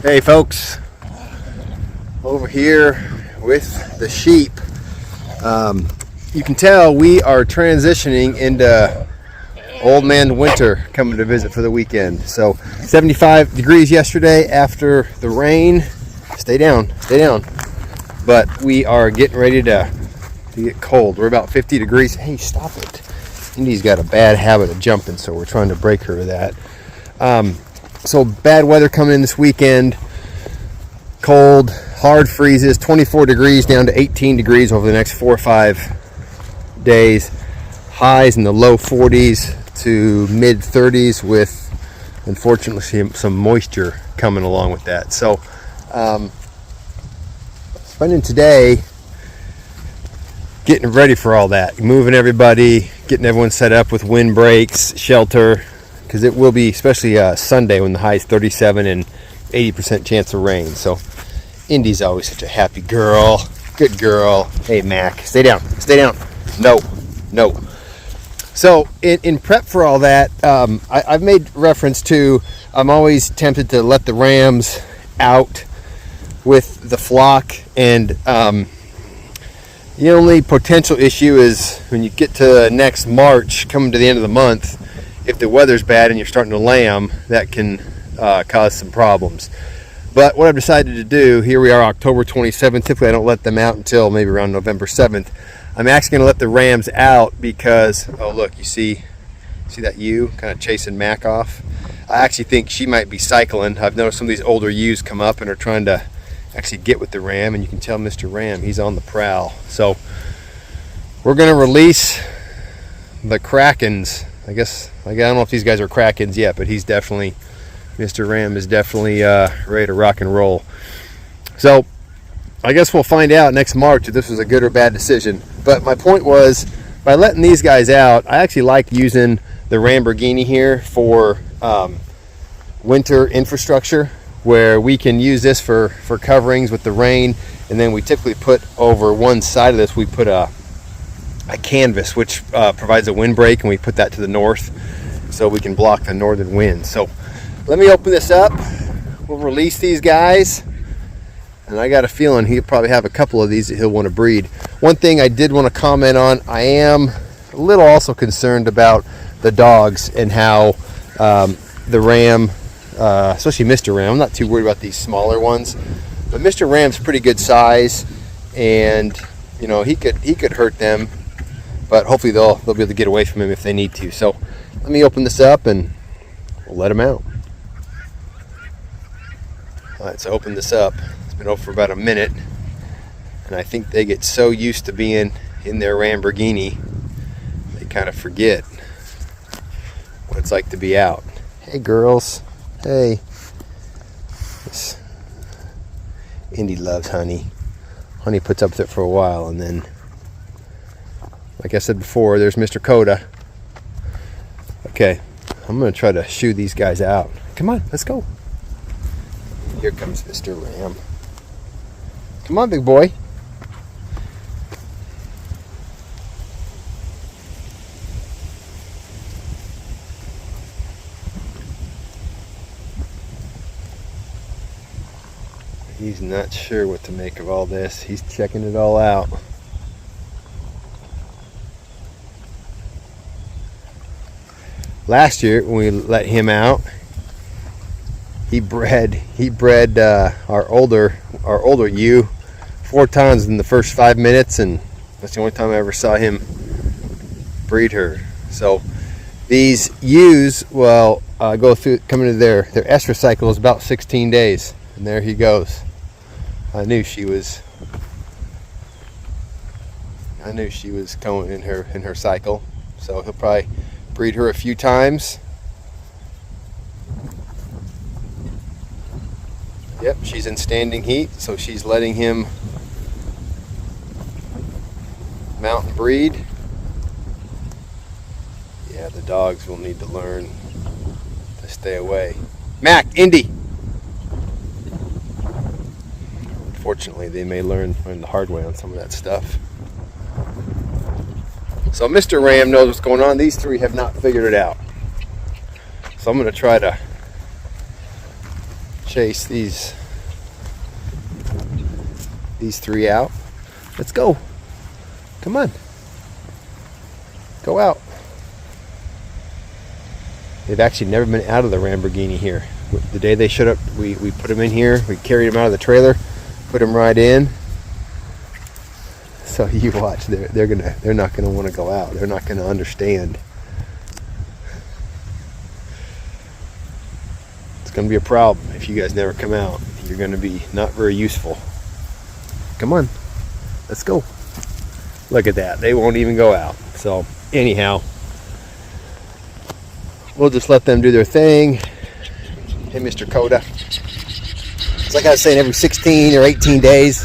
Hey folks, over here with the sheep. You can tell we are transitioning into old man winter coming to visit for the weekend. So 75 degrees yesterday after the rain. Stay down. But we are getting ready to get cold. We're about 50 degrees. Hey, stop it. Indy's got a bad habit of jumping, so we're trying to break her of that. So bad weather coming in this weekend. Cold, hard freezes, 24 degrees down to 18 degrees over the next 4 or 5 days. Highs in the low 40s to mid 30s with, unfortunately, some moisture coming along with that. So spending today getting ready for all that, moving everybody, getting everyone set up with windbreaks, shelter, because it will be, especially Sunday when the high is 37 and 80% chance of rain. So Indy's always such a happy girl, good girl. Hey Mac, stay down. No. So in prep for all that, I've made reference to, I'm always tempted to let the rams out with the flock, and the only potential issue is when you get to next March, coming to the end of the month, if the weather's bad and you're starting to lamb, that can cause some problems. But what I've decided to do, here we are October 27th, typically I don't let them out until maybe around November 7th. I'm actually going to let the rams out because, oh look, you see that ewe kind of chasing Mac off? I actually think she might be cycling. I've noticed some of these older ewes come up and are trying to actually get with the ram, and you can tell Mr. Ram, he's on the prowl. So we're going to release the Krakens. I don't know if these guys are Krakens yet, but he's definitely, Mr. Ram is definitely ready to rock and roll. So I guess we'll find out next March if this was a good or bad decision. But my point was, by letting these guys out, I actually like using the Lamborghini here for winter infrastructure, where we can use this for coverings with the rain, and then we typically put over one side of this, we put a canvas which provides a windbreak, and we put that to the north so we can block the northern wind. So let me open this up. We'll release these guys, and I got a feeling he'll probably have a couple of these that he'll want to breed. One thing I did want to comment on, I am a little also concerned about the dogs and how the ram, especially Mr. Ram, I'm not too worried about these smaller ones, but Mr. Ram's pretty good size, and he could hurt them, but hopefully they'll be able to get away from him if they need to. So let me open this up and we'll let him out. All right, so open this up. It's been open for about a minute, and I think they get so used to being in their Lamborghini, they kind of forget what it's like to be out. Hey girls, hey. Indy loves Honey. Honey puts up with it for a while, and then, like I said before, there's Mr. Coda. Okay, I'm gonna try to shoo these guys out. Come on, let's go. Here comes Mr. Ram. Come on, big boy. He's not sure what to make of all this. He's checking it all out. Last year when we let him out, he bred our older ewe 4 times in the first 5 minutes, and that's the only time I ever saw him breed her. So these ewes will go through, coming to their estrus cycle is about 16 days, and there he goes. I knew she was going in her cycle, so he'll probably breed her a few times. Yep, she's in standing heat, so she's letting him mount and breed. Yeah, the dogs will need to learn to stay away. Mac, Indy. Unfortunately, they may learn the hard way on some of that stuff. So Mr. Ram knows what's going on. These 3 have not figured it out. So I'm going to try to chase these three out. Let's go. Come on. Go out. They've actually never been out of the Lamborghini here. The day they showed up, we put them in here. We carried them out of the trailer, put them right in. So you watch. They're not gonna want to go out. They're not gonna understand. It's gonna be a problem if you guys never come out. You're gonna be not very useful. Come on, let's go. Look at that. They won't even go out. So anyhow, we'll just let them do their thing. Hey, Mr. Coda. It's like I was saying, every 16 or 18 days,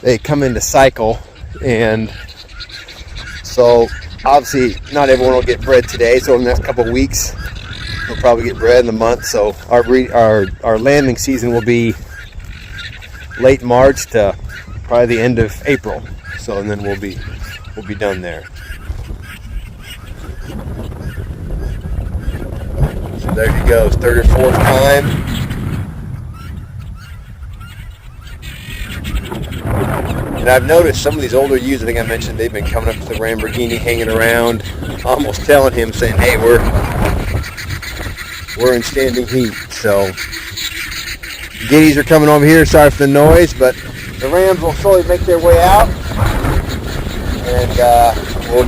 they come into cycle. And so obviously not everyone will get bred today. So in the next couple of weeks, we'll probably get bred in the month. So our lambing season will be late March to probably the end of April. So and then we'll be done there. So there he goes, third or fourth time. And I've noticed some of these older ewes, I think I mentioned, they've been coming up to the Lamborghini, hanging around, almost telling him, saying, hey, we're in standing heat. So giddies are coming over here. Sorry for the noise, but the rams will slowly make their way out, and we'll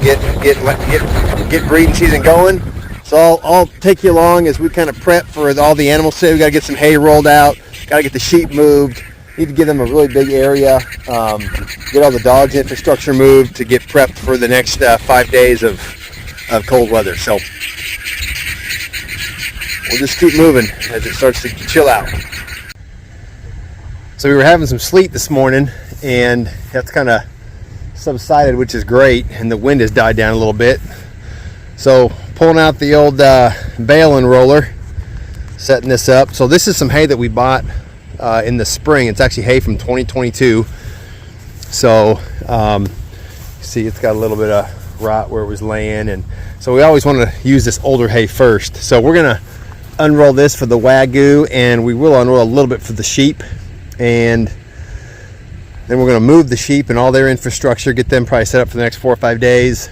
get breeding season going. So I'll take you along as we kind of prep for all the animals today. We got to get some hay rolled out, got to get the sheep moved. Need to give them a really big area, get all the dogs infrastructure moved to get prepped for the next 5 days of cold weather. So we'll just keep moving as it starts to chill out. So we were having some sleet this morning, and that's kind of subsided, which is great, and the wind has died down a little bit. So pulling out the old bale and roller, setting this up. So this is some hay that we bought in the spring. It's actually hay from 2022. So see, it's got a little bit of rot where it was laying, and so we always want to use this older hay first. So we're gonna unroll this for the Wagyu, and we will unroll a little bit for the sheep, and then we're gonna move the sheep and all their infrastructure, get them probably set up for the next 4 or 5 days,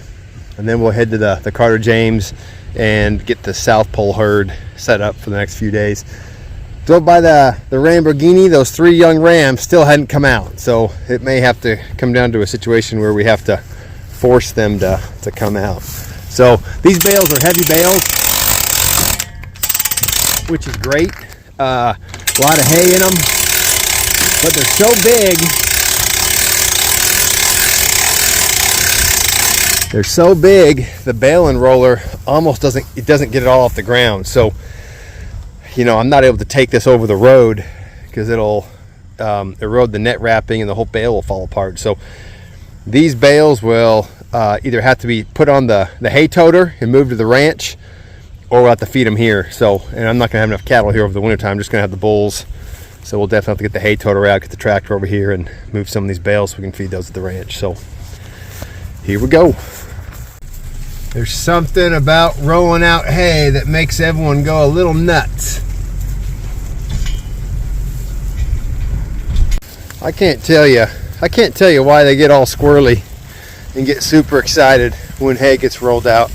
and then we'll head to the Carter James and get the South Pole herd set up for the next few days. Drove by the Lamborghini, those 3 young rams still hadn't come out, so it may have to come down to a situation where we have to force them to come out. So these bales are heavy bales, which is great. A lot of hay in them, but they're so big. They're so big, the bale and roller almost doesn't get it all off the ground. So you know, I'm not able to take this over the road because it'll erode the net wrapping and the whole bale will fall apart. So these bales will either have to be put on the hay toter and moved to the ranch, or we'll have to feed them here. So, and I'm not gonna have enough cattle here over the winter time. I'm just gonna have the bulls. So we'll definitely have to get the hay toter out, get the tractor over here, and move some of these bales so we can feed those at the ranch. So here we go. There's something about rolling out hay that makes everyone go a little nuts. I can't tell you why they get all squirrely and get super excited when hay gets rolled out.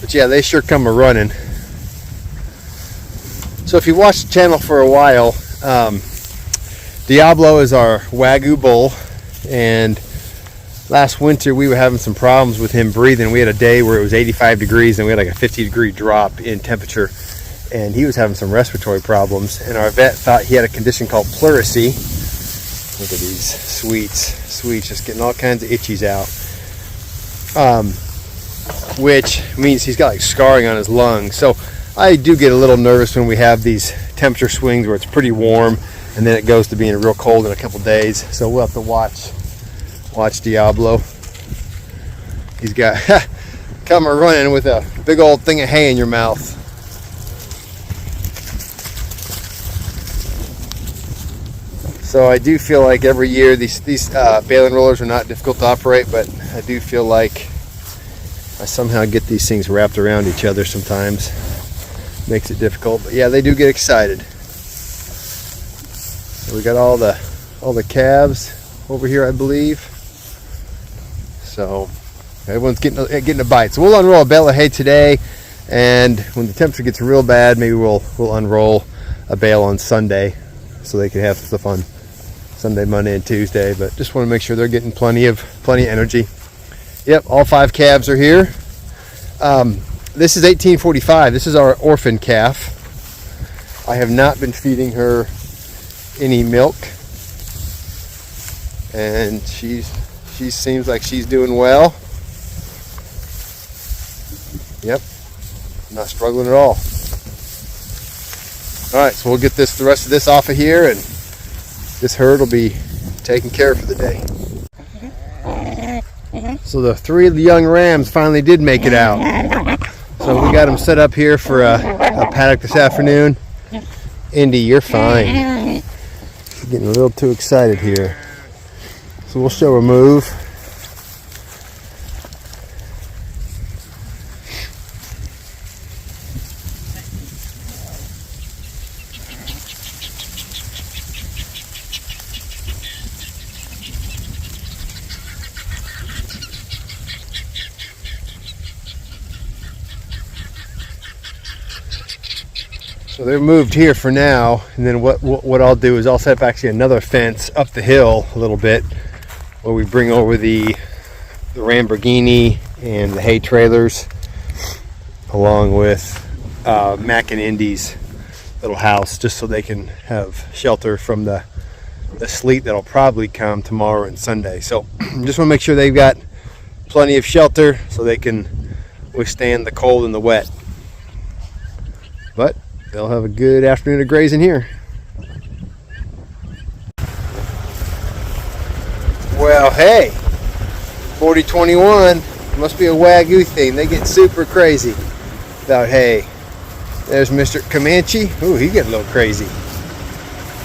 But yeah, they sure come a-running. So if you watched the channel for a while, Diablo is our Wagyu bull, and last winter we were having some problems with him breathing. We had a day where it was 85 degrees and we had like a 50-degree drop in temperature, and he was having some respiratory problems, and our vet thought he had a condition called pleurisy. Look at these sweets, just getting all kinds of itchies out, which means he's got like scarring on his lungs. So I do get a little nervous when we have these temperature swings where it's pretty warm and then it goes to being real cold in a couple days. So we'll have to watch Diablo. He's got come running with a big old thing of hay in your mouth. So I do feel like every year these baling rollers are not difficult to operate, but I do feel like I somehow get these things wrapped around each other sometimes. Makes it difficult, but yeah, they do get excited. We got all the calves over here, I believe. So everyone's getting a bite. So we'll unroll a bale of hay today, and when the temperature gets real bad, maybe we'll unroll a bale on Sunday, so they can have stuff on Sunday, Monday, and Tuesday. But just want to make sure they're getting plenty of energy. Yep, all 5 calves are here. This is 1845. This is our orphan calf. I have not been feeding her any milk, and she seems like she's doing well. Yep, not struggling at all. All right, so we'll get the rest of this off of here, and this herd will be taken care of for the day. So the 3 young rams finally did make it out. So we got them set up here for a paddock this afternoon. Indy, you're fine. Getting a little too excited here. So we'll show a move. So they're moved here for now, and then what I'll do is I'll set up actually another fence up the hill a little bit, where we bring over the Lamborghini and the hay trailers, along with Mac and Indy's little house, just so they can have shelter from the sleet that'll probably come tomorrow and Sunday. So just want to make sure they've got plenty of shelter so they can withstand the cold and the wet. But they'll have a good afternoon of grazing here. Well, hey, 4021 must be a Wagyu thing. They get super crazy about hay. There's Mr. Comanche. Ooh, he getting a little crazy.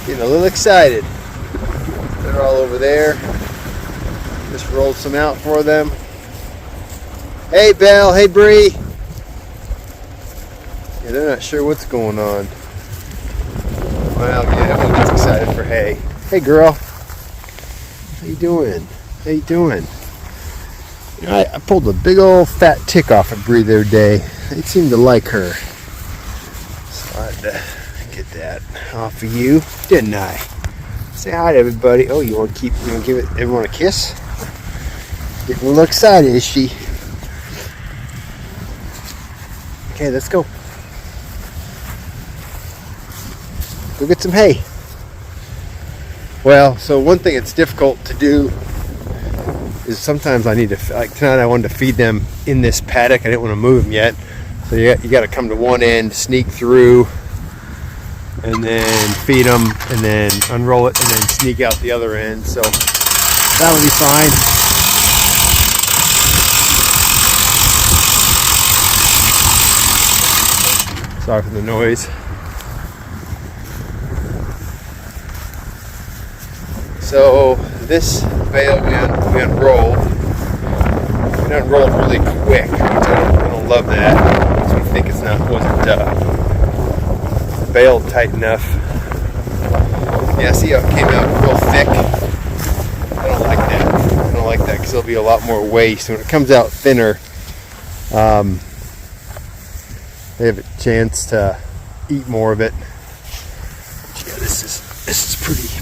Getting a little excited. They're all over there. Just rolled some out for them. Hey, Belle. Hey, Bree. Yeah, they're not sure what's going on. Well, yeah, everyone gets excited for hay. Hey, girl. How you doing? How you doing? You know, I pulled a big old fat tick off of Bree the other day. They seemed to like her. So I had to get that off of you, didn't I? Say hi to everybody. Oh, you want to give everyone a kiss? Getting a little excited, is she? Okay, let's go. Go get some hay. Well, so one thing that's difficult to do is sometimes I need to, like tonight I wanted to feed them in this paddock. I didn't want to move them yet. So you got to come to one end, sneak through, and then feed them, and then unroll it, and then sneak out the other end. So that'll be fine. Sorry for the noise. So this bale we unrolled. We unrolled really quick, which I don't love that. Makes me think wasn't baled tight enough. Yeah, see how it came out real thick? I don't like that. I don't like that because there'll be a lot more waste. When it comes out thinner, they have a chance to eat more of it. Yeah, this is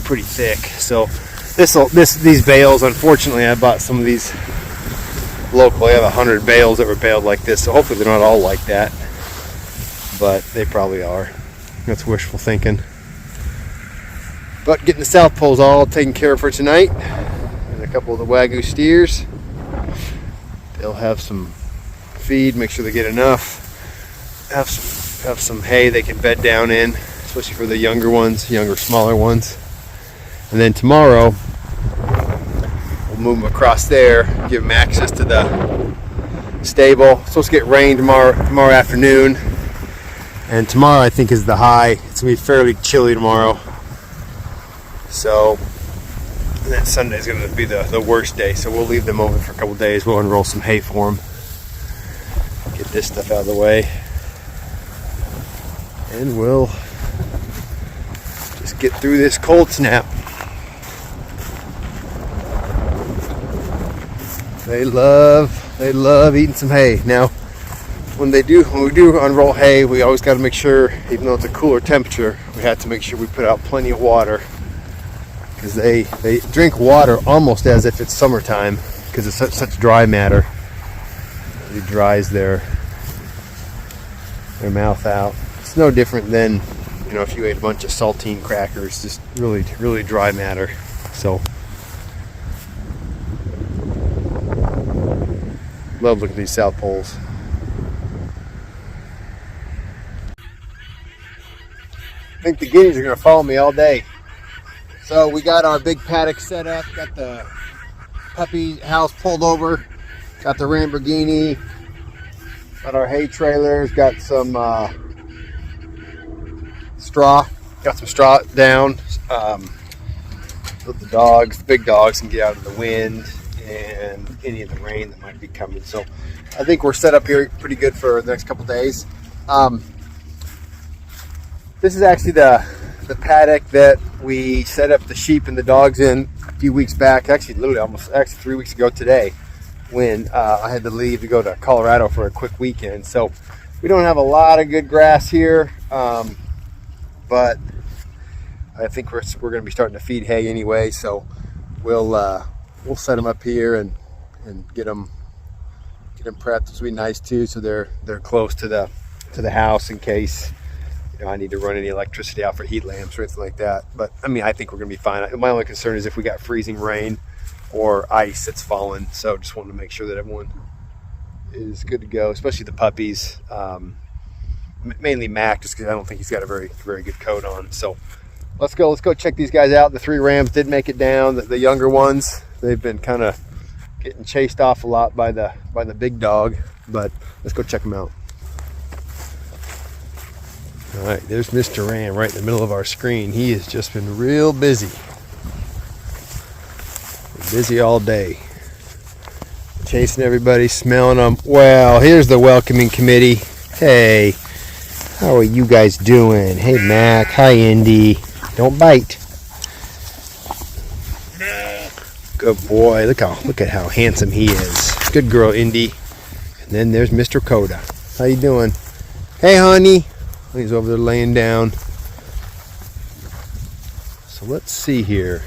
pretty thick. So these bales, unfortunately, I bought some of these locally. I have 100 bales that were baled like this, so hopefully they're not all like that, but they probably are. That's wishful thinking. But getting the South Poles all taken care of for tonight, and a couple of the Wagyu steers. They'll have some feed, make sure they get enough. Have some hay they can bed down in, especially for the younger ones, smaller ones. And then tomorrow we'll move them across there, give them access to the stable. It's supposed to get rain tomorrow afternoon, and tomorrow I think is the high. It's gonna be fairly chilly tomorrow. So, and then Sunday's gonna be the worst day. So we'll leave them over for a couple days. We'll unroll some hay for them. Get this stuff out of the way. And we'll just get through this cold snap. They love eating some hay. Now, when we do unroll hay, we always got to make sure, even though it's a cooler temperature, we have to make sure we put out plenty of water, because they drink water almost as if it's summertime, because it's such dry matter. It dries their mouth out. It's no different than, if you ate a bunch of saltine crackers, just really dry matter. So love looking at these South Poles. I think the guineas are going to follow me all day. So we got our big paddock set up, got the puppy house pulled over, got the Lamborghini, got our hay trailers, got some straw, down, so the big dogs can get out of the wind and any of the rain that might be coming. So I think we're set up here pretty good for the next couple days. This is actually the paddock that we set up the sheep and the dogs in a few weeks back. Actually, 3 weeks ago today, when I had to leave to go to Colorado for a quick weekend. So we don't have a lot of good grass here, but I think we're going to be starting to feed hay anyway. So we'll set them up here and get them prepped. This will be nice too, so they're close to the house in case I need to run any electricity out for heat lamps or anything like that. But I think we're going to be fine. My only concern is if we got freezing rain or ice that's falling. So just wanted to make sure that everyone is good to go, especially the puppies. Mainly Mac, just because I don't think he's got a very good coat on. So let's go check these guys out. The 3 rams did make it down. The younger ones, they've been kind of getting chased off a lot by the big dog, but let's go check them out. All right, there's Mr. Ram right in the middle of our screen. He has just been real busy. Busy all day. Chasing everybody, smelling them. Well, here's the welcoming committee. Hey, how are you guys doing? Hey, Mac. Hi, Indy. Don't bite. Good boy. Look at how handsome he is. Good girl, Indy. And then there's Mr. Coda. How you doing? Hey, honey. He's over there laying down. So let's see here.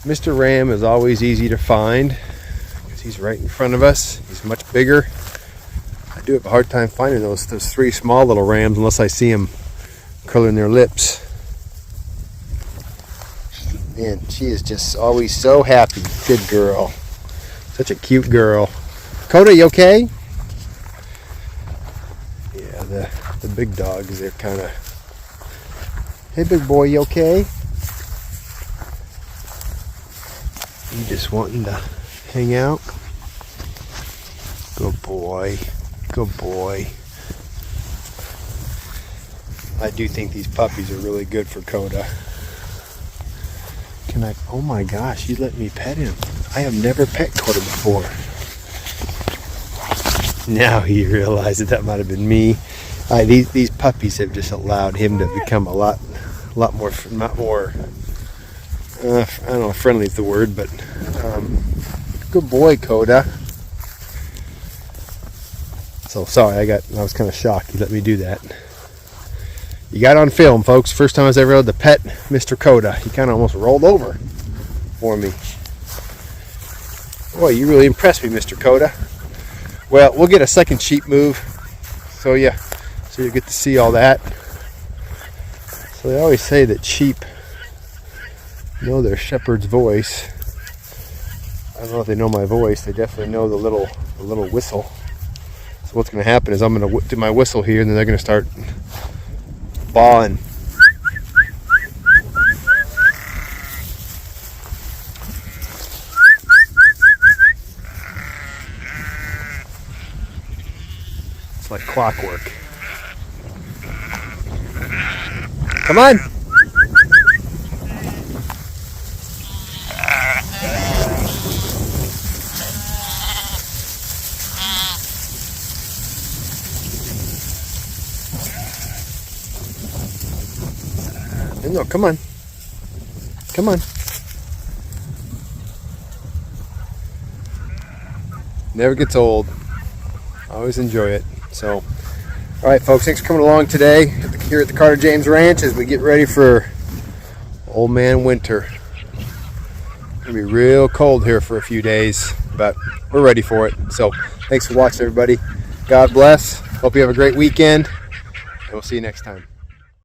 Mr. Ram is always easy to find because he's right in front of us. He's much bigger. I do have a hard time finding those 3 small little rams unless I see them curling their lips. Man, she is just always so happy. Good girl. Such a cute girl. Coda, you okay? Yeah, the big dogs, they're kind of... Hey, big boy, you okay? You just wanting to hang out? Good boy. Good boy. I do think these puppies are really good for Coda. Oh my gosh, you let me pet him. I have never pet Coda before. Now he realized that might have been me. These puppies have just allowed him to become a lot more, not more, I don't know if friendly is the word, but good boy, Coda. So sorry, I was kind of shocked he let me do that. You got on film, folks. First time I was ever able to pet Mr. Coda. He kind of almost rolled over for me. Boy, you really impressed me, Mr. Coda. Well, we'll get a second sheep move, so you get to see all that. So they always say that sheep know their shepherd's voice. I don't know if they know my voice. They definitely know the little whistle. So what's going to happen is I'm going to do my whistle here, and then they're going to start bawling. It's like clockwork. Come on. No, come on. Come on. Never gets old. I always enjoy it. So, all right, folks, thanks for coming along today here at the Carter James Ranch as we get ready for old man winter. It's gonna be real cold here for a few days, but we're ready for it. So, thanks for watching, everybody. God bless. Hope you have a great weekend, and we'll see you next time.